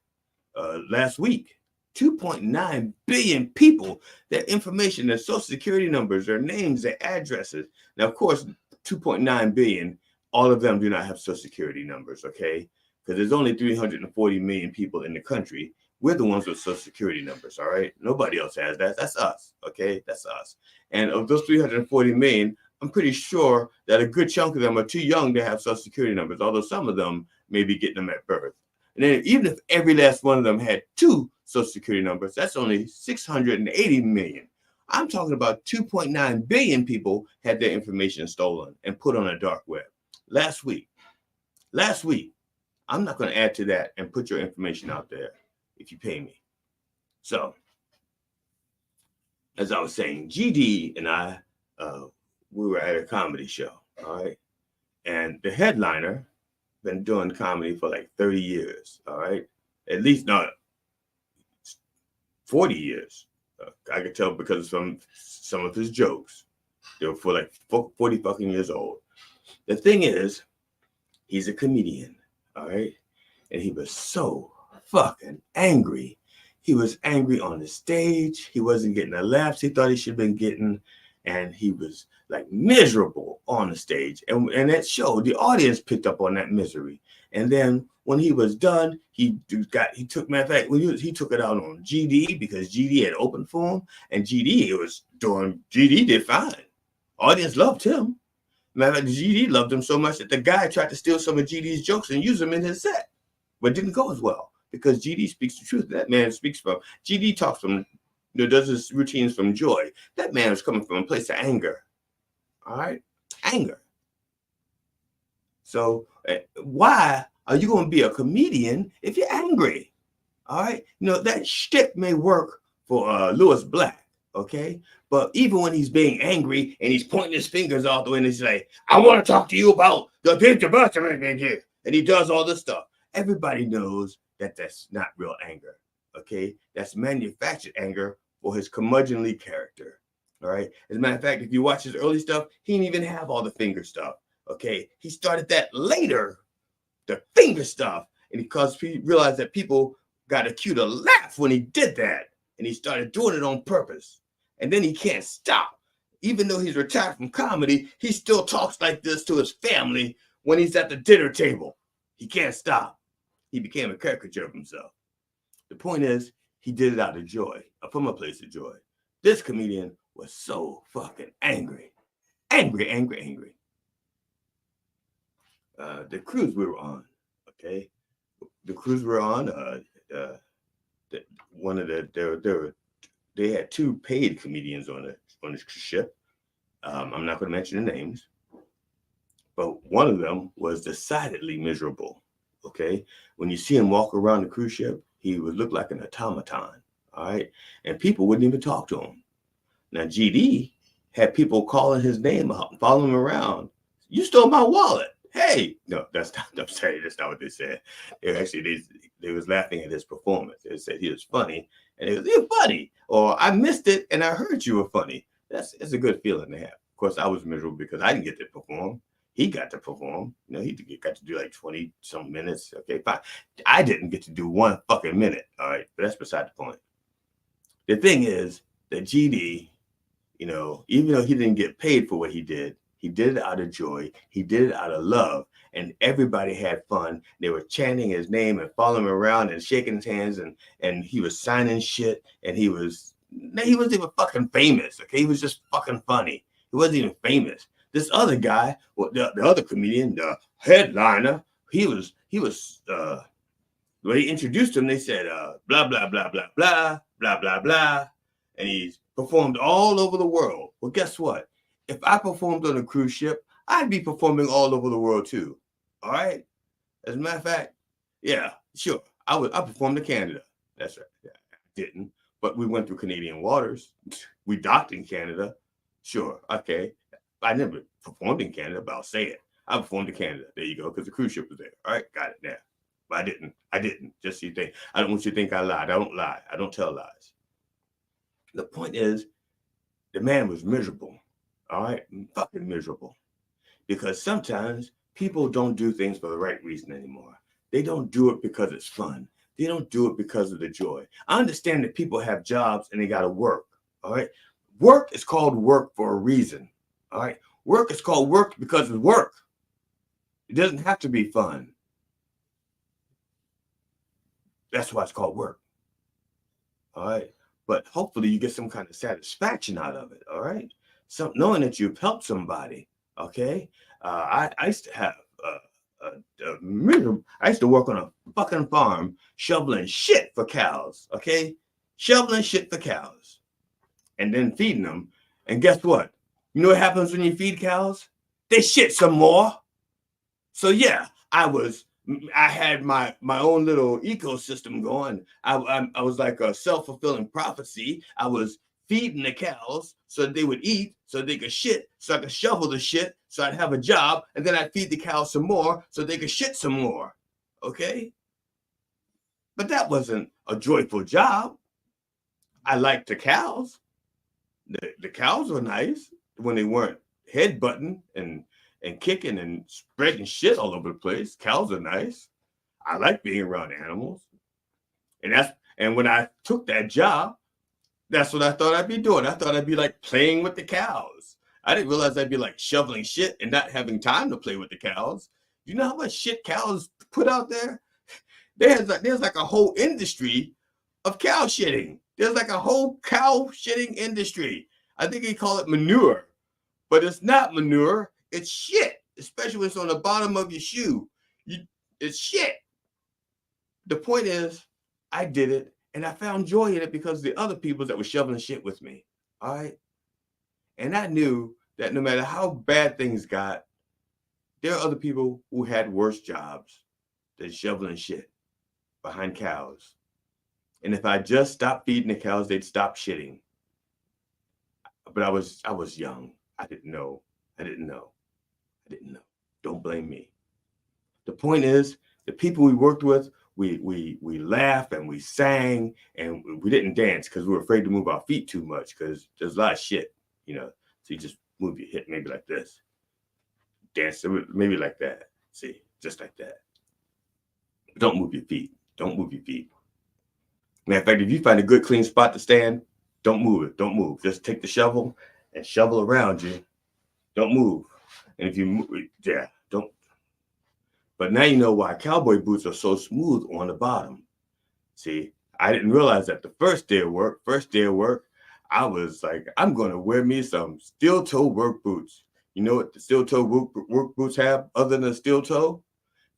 last week. 2.9 billion people, their information, their social security numbers, their names, their addresses. Now, of course, 2.9 billion, all of them do not have social security numbers, okay? Because there's only 340 million people in the country. We're the ones with social security numbers, all right? Nobody else has that. That's us, okay? That's us. And of those 340 million, I'm pretty sure that a good chunk of them are too young to have social security numbers, although some of them may be getting them at birth. And then even if every last one of them had 2 social security numbers, that's only 680 million. I'm talking about 2.9 billion people had their information stolen and put on a dark web. Last week, I'm not going to add to that and put your information out there if you pay me. So, as I was saying, GD and I, we were at a comedy show, all right? And the headliner been doing comedy for like 30 years, all right? At least not 40 years. I could tell because from some of his jokes. They were for like 40 fucking years old. The thing is, he's a comedian, all right? And he was so fucking angry. He was angry on the stage. He wasn't getting the laughs he thought he should have been getting. And he was like miserable on the stage. And that showed, the audience picked up on that misery. And then when he was done, he took it out on GD because GD had opened for him. And GD did fine. Audience loved him. Matter of fact, GD loved him so much that the guy tried to steal some of GD's jokes and use them in his set. But it didn't go as well because GD speaks the truth. That man speaks from, GD talks from, does his routines from joy. That man was coming from a place of anger. All right? Anger. So why are you going to be a comedian if you're angry? All right? That shtick may work for Lewis Black, okay? But even when he's being angry and he's pointing his fingers out the way and he's like, I want to talk to you about the and he does all this stuff. Everybody knows that that's not real anger, okay? That's manufactured anger for his curmudgeonly character, all right? As a matter of fact, if you watch his early stuff, he didn't even have all the finger stuff, okay? He started that later, the finger stuff, and because he realized that people got a cue to laugh when he did that, and he started doing it on purpose, and then he can't stop. Even though he's retired from comedy, he still talks like this to his family when he's at the dinner table. He can't stop. He became a caricature of himself. The point is, he did it out of joy, from a place of joy. This comedian was so fucking angry. Angry. The cruise we were on, okay? The cruise we were on, they had 2 paid comedians on the ship. I'm not going to mention the names, but one of them was decidedly miserable, okay? When you see him walk around the cruise ship, he would look like an automaton, all right? And people wouldn't even talk to him. Now, GD had people calling his name out, following him around. You stole my wallet. Hey, no, that's not what they said. They was laughing at his performance. They said he was funny, and it was, you're funny, or I missed it and I heard you were funny. It's a good feeling to have. Of course, I was miserable because I didn't get to perform. He got to perform. He got to do like 20 some minutes. Okay, fine. I didn't get to do 1 fucking minute. All right, but that's beside the point. The thing is that GD, even though he didn't get paid for what he did it out of joy. He did it out of love, and everybody had fun. They were chanting his name and following him around and shaking his hands, and he was signing shit, and he wasn't even fucking famous. Okay, he was just fucking funny. He wasn't even famous. This other guy, the other comedian, the headliner, when they introduced him, they said, blah, blah, blah, blah, blah, blah, blah, blah. And he's performed all over the world. Well, guess what? If I performed on a cruise ship, I'd be performing all over the world too. All right? As a matter of fact, yeah, sure. I performed in Canada. That's right. Yeah, I didn't. But we went through Canadian waters. We docked in Canada. Sure. Okay. I never performed in Canada, but I'll say it. I performed in Canada. There you go, because the cruise ship was there. All right, got it there. But I didn't. Just so you think. I don't want you to think I lied. I don't lie. I don't tell lies. The point is, the man was miserable. All right? Fucking miserable. Because sometimes people don't do things for the right reason anymore. They don't do it because it's fun. They don't do it because of the joy. I understand that people have jobs and they got to work. All right. Work is called work for a reason. All right. Work is called work because it's work. It doesn't have to be fun. That's why it's called work. All right. But hopefully you get some kind of satisfaction out of it. All right. So knowing that you've helped somebody. Okay. I used to have I used to work on a fucking farm shoveling shit for cows. Okay. Shoveling shit for cows and then feeding them. And guess what? You know what happens when you feed cows? They shit some more. So yeah, I had my own little ecosystem going. I was like a self-fulfilling prophecy. I was feeding the cows so that they would eat, so they could shit, so I could shovel the shit, so I'd have a job, and then I'd feed the cows some more so they could shit some more. Okay? But that wasn't a joyful job. I liked the cows. The cows were nice when they weren't headbutting and kicking and spreading shit all over the place. Cows are nice. I like being around animals. And when I took that job, that's what I thought I'd be doing. I thought I'd be like playing with the cows. I didn't realize I'd be like shoveling shit and not having time to play with the cows. You know how much shit cows put out there? There's like a whole industry of cow shitting. There's like a whole cow shitting industry. I think they call it manure, but it's not manure. It's shit, especially when it's on the bottom of your shoe. It's shit. The point is, I did it, and I found joy in it because of the other people that were shoveling shit with me. All right? And I knew that no matter how bad things got, there are other people who had worse jobs than shoveling shit behind cows. And if I just stopped feeding the cows, they'd stop shitting. But I was young. I didn't know. Don't blame me. The point is, the people we worked with, we laughed and we sang and we didn't dance because we were afraid to move our feet too much because there's a lot of shit, you know. So you just move your hip maybe like this. Dance maybe like that. See, just like that. Don't move your feet. Don't move your feet. Matter of fact, if you find a good clean spot to stand, don't move it. Don't move. Just take the shovel and shovel around you. Don't move. And if you move, yeah, don't. But now you know why cowboy boots are so smooth on the bottom. See, I didn't realize that the first day of work, I was like, I'm going to wear me some steel toe work boots. You know what the steel toe work boots have other than a steel toe?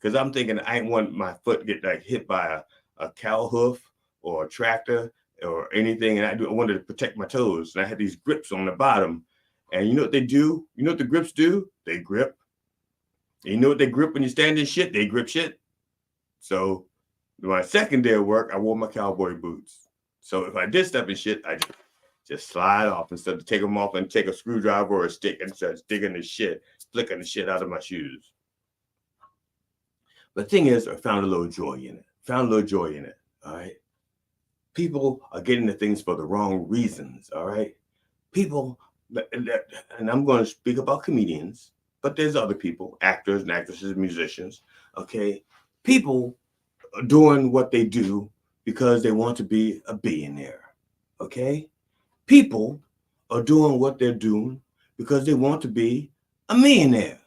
Because I'm thinking I ain't want my foot to get like hit by a cow hoof or a tractor or anything. And I wanted to protect my toes. And I had these grips on the bottom. And you know what they do? You know what the grips do? They grip. And you know what they grip when you stand in shit? They grip shit. So my second day of work, I wore my cowboy boots. So if I did step in shit, I just slide off instead of take them off and take a screwdriver or a stick and start digging the shit, flicking the shit out of my shoes. The thing is, I found a little joy in it. All right. People are getting the things for the wrong reasons. All right. People, and I'm going to speak about comedians, but there's other people, actors and actresses, musicians. Okay. People are doing what they do because they want to be a billionaire. Okay. People are doing what they're doing because they want to be a millionaire.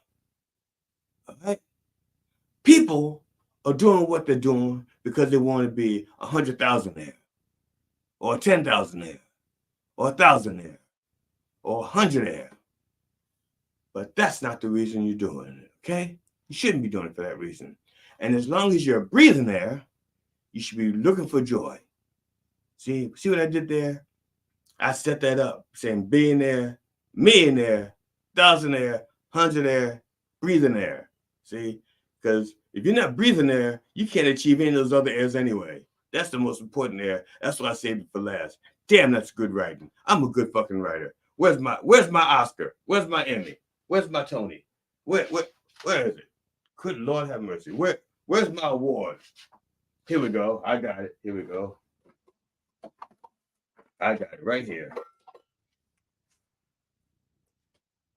All right. People are doing what they're doing because they want to be 100,000 or 10,000 or 1,000 or 100. But that's not the reason you're doing it, okay? You shouldn't be doing it for that reason. And as long as you're breathing air, you should be looking for joy. See what I did there? I set that up, saying billionaire, millionaire, 1,000, 100, breathing air. See? Because if you're not breathing air, you can't achieve any of those other airs anyway. That's the most important air. That's why I saved it for last. Damn, that's good writing. I'm a good fucking writer. Where's my Oscar? Where's my Emmy? Where's my Tony? Where is it? Good Lord have mercy. Where's my award? Here we go. I got it. Here we go. I got it right here.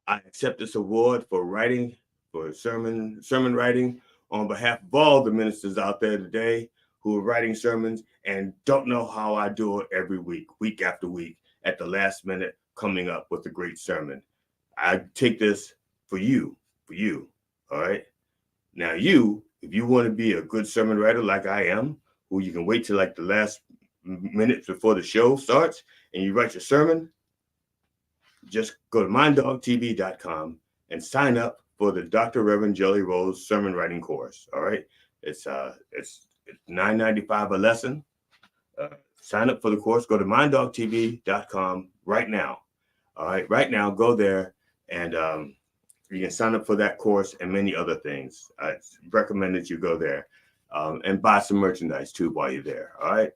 I accept this award for writing, for sermon writing on behalf of all the ministers out there today who are writing sermons and don't know how I do it every week after week, at the last minute, coming up with a great sermon. I take this for you, all right? Now if you want to be a good sermon writer like I am, who you can wait till like the last minutes before the show starts and you write your sermon, just go to minddogtv.com and sign up for the Dr. Rev Jelly Rolle sermon writing course, all right? It's $9.95 a lesson. Sign up for the course. Go to minddogtv.com right now. All right, right now, go there and you can sign up for that course and many other things. I recommend that you go there and buy some merchandise too while you're there. All right.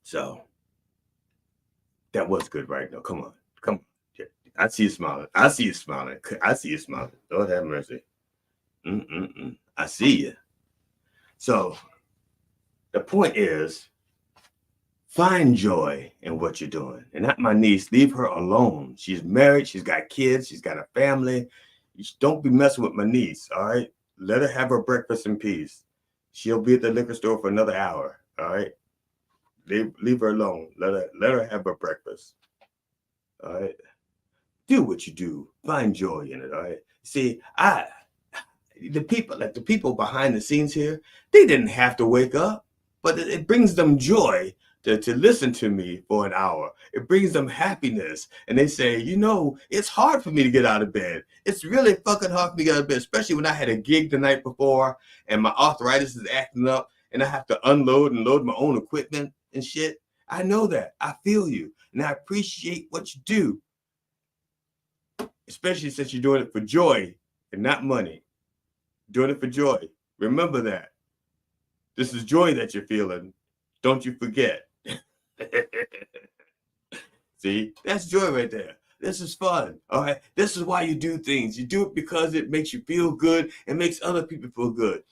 So that was good, right? No, come on. I see you smiling. Lord have mercy. I see you. So the point is, find joy in what you're doing. And not my niece, leave her alone. She's married. She's got kids. She's got a family. Don't be messing with my niece, all right? Let her have her breakfast in peace. She'll be at the liquor store for another hour, all right? Leave her alone. Let her have her breakfast, all right? Do what you do. Find joy in it, all right? See, the people behind the scenes here, they didn't have to wake up, but it brings them joy to listen to me for an hour. It brings them happiness. And they say, it's hard for me to get out of bed. It's really fucking hard for me to get out of bed, especially when I had a gig the night before and my arthritis is acting up and I have to unload and load my own equipment and shit. I know that. I feel you. And I appreciate what you do, especially since you're doing it for joy and not money. Doing it for joy. Remember that. This is joy that you're feeling. Don't you forget. See, that's joy right there. This is fun. All right. This is why you do things. You do it because it makes you feel good and makes other people feel good.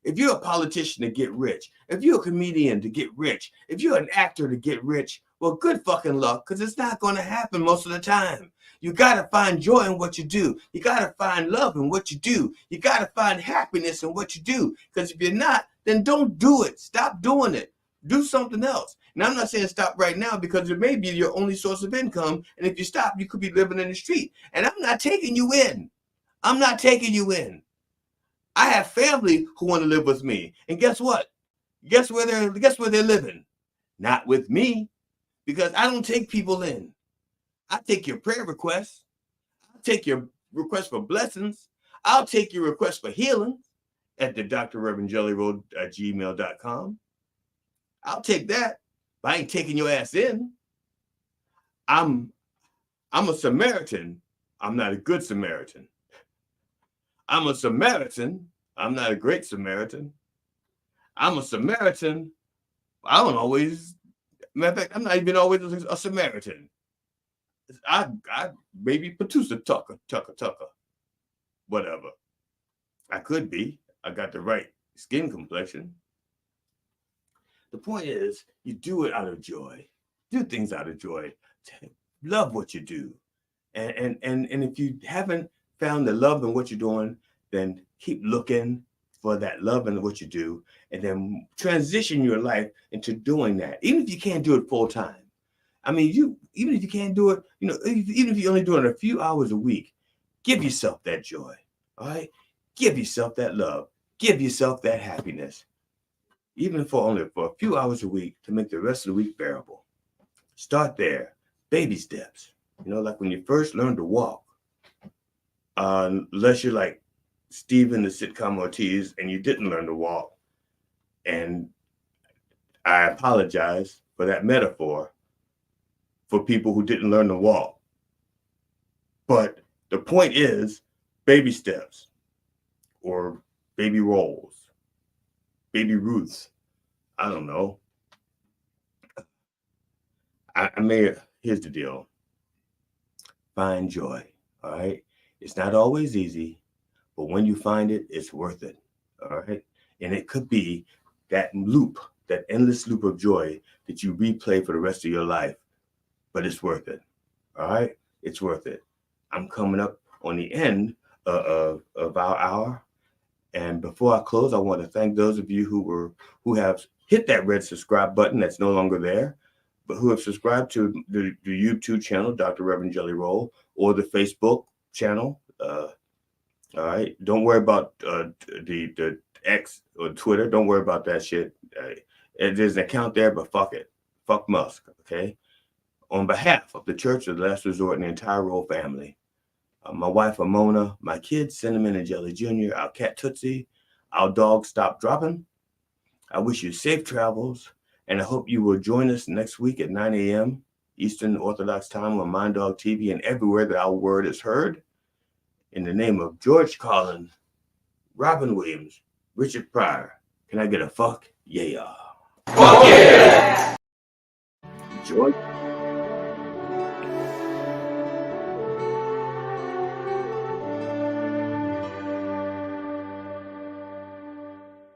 If you're a politician to get rich, if you're a comedian to get rich, if you're an actor to get rich, well, good fucking luck, because it's not going to happen most of the time. You got to find joy in what you do. You got to find love in what you do. You got to find happiness in what you do. Because if you're not, then don't do it. Stop doing it. Do something else. Now, I'm not saying stop right now because it may be your only source of income. And if you stop, you could be living in the street. And I'm not taking you in. I have family who want to live with me. And guess what? Guess where they're living? Not with me, because I don't take people in. I take your prayer requests. I'll take your request for blessings. I'll take your request for healing at the Dr. Rev Jelly Rolle at gmail.com. I'll take that, but I ain't taking your ass in. I'm a Samaritan. I'm not a good Samaritan. I'm a Samaritan. I'm not a great Samaritan. I'm a Samaritan. Matter of fact, I'm not even always a Samaritan. I maybe produce a tucker. Whatever. I could be. I got the right skin complexion. The point is, you do it out of joy. Do things out of joy. Love what you do. And if you haven't found the love in what you're doing, then keep looking for that love in what you do, and then transition your life into doing that. Even if you can't do it full time. I mean, even if you can't do it, even if you only do it a few hours a week, give yourself that joy. All right? Give yourself that love. Give yourself that happiness. Even for a few hours a week to make the rest of the week bearable. Start there. Baby steps. Like when you first learn to walk. Unless you're like Steven, the sitcom Ortiz, and you didn't learn to walk. And I apologize for that metaphor for people who didn't learn to walk. But the point is, baby steps or baby rolls, baby Ruths. I don't know. Here's the deal. Find joy, all right? It's not always easy, but when you find it, it's worth it, all right? And it could be that loop, that endless loop of joy that you replay for the rest of your life, but it's worth it, all right? It's worth it. I'm coming up on the end of our hour, And before I close, I want to thank those of you who have hit that red subscribe button that's no longer there, but who have subscribed to the YouTube channel, Dr. Rev Jelly Rolle, or the Facebook channel. All right. Don't worry about the X or Twitter. Don't worry about that shit. There's an account there, but fuck it. Fuck Musk. Okay. On behalf of the Church of the Last Resort and the entire Rolle family, my wife Amona, my kids Cinnamon and Jelly Jr., our cat Tootsie, our dog Stop Dropping. I wish you safe travels, and I hope you will join us next week at 9 a.m. Eastern Orthodox Time on Mind Dog TV and everywhere that our word is heard. In the name of George Carlin, Robin Williams, Richard Pryor, can I get a fuck? Yeah. Fuck yeah! George